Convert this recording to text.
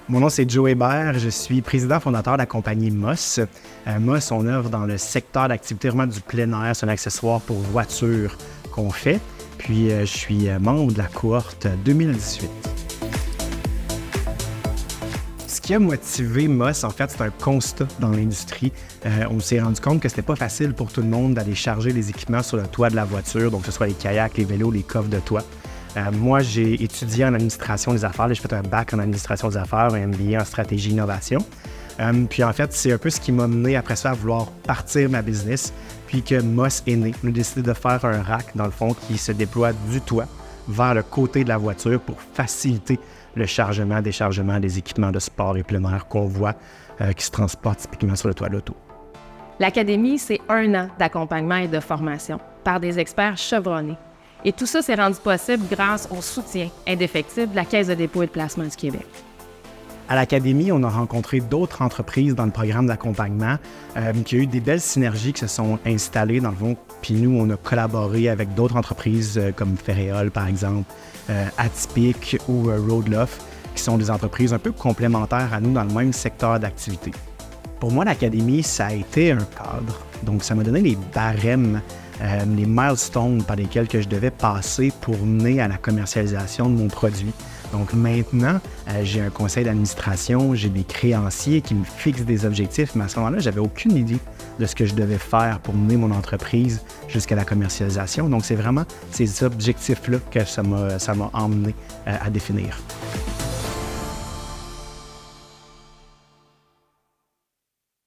Mon nom, c'est Joe Hébert. Je suis président fondateur de la compagnie Moss. Moss, on œuvre dans le secteur d'activité vraiment du plein air. C'est un accessoire pour voitures qu'on fait. Puis, je suis membre de la cohorte 2018. Ce qui a motivé Moss, en fait, c'est un constat dans l'industrie. On s'est rendu compte que c'était pas facile pour tout le monde d'aller charger les équipements sur le toit de la voiture, donc que ce soit les kayaks, les vélos, les coffres de toit. Moi, j'ai étudié en administration des affaires. J'ai fait un bac en administration des affaires, un MBA en stratégie innovation. Puis en fait, c'est un peu ce qui m'a mené après ça à vouloir partir ma business, puis que Moss est né. On a décidé de faire un rack, dans le fond, qui se déploie du toit vers le côté de la voiture pour faciliter le chargement, déchargement des équipements de sport et plein air qu'on voit qui se transportent typiquement sur le toit de l'auto. L'Académie, c'est 1 an d'accompagnement et de formation par des experts chevronnés. Et tout ça s'est rendu possible grâce au soutien indéfectible de la Caisse de dépôt et de placement du Québec. À l'Académie, on a rencontré d'autres entreprises dans le programme d'accompagnement qui ont eu des belles synergies qui se sont installées dans le fond. Puis nous, on a collaboré avec d'autres entreprises comme Ferréol, par exemple, Atypique ou Roadloft, qui sont des entreprises un peu complémentaires à nous dans le même secteur d'activité. Pour moi, l'Académie, ça a été un cadre. Donc, ça m'a donné les barèmes, les milestones par lesquels que je devais passer pour mener à la commercialisation de mon produit. Donc maintenant, j'ai un conseil d'administration, j'ai des créanciers qui me fixent des objectifs, mais à ce moment-là, j'avais aucune idée de ce que je devais faire pour mener mon entreprise jusqu'à la commercialisation. Donc c'est vraiment ces objectifs-là que ça m'a emmené à définir.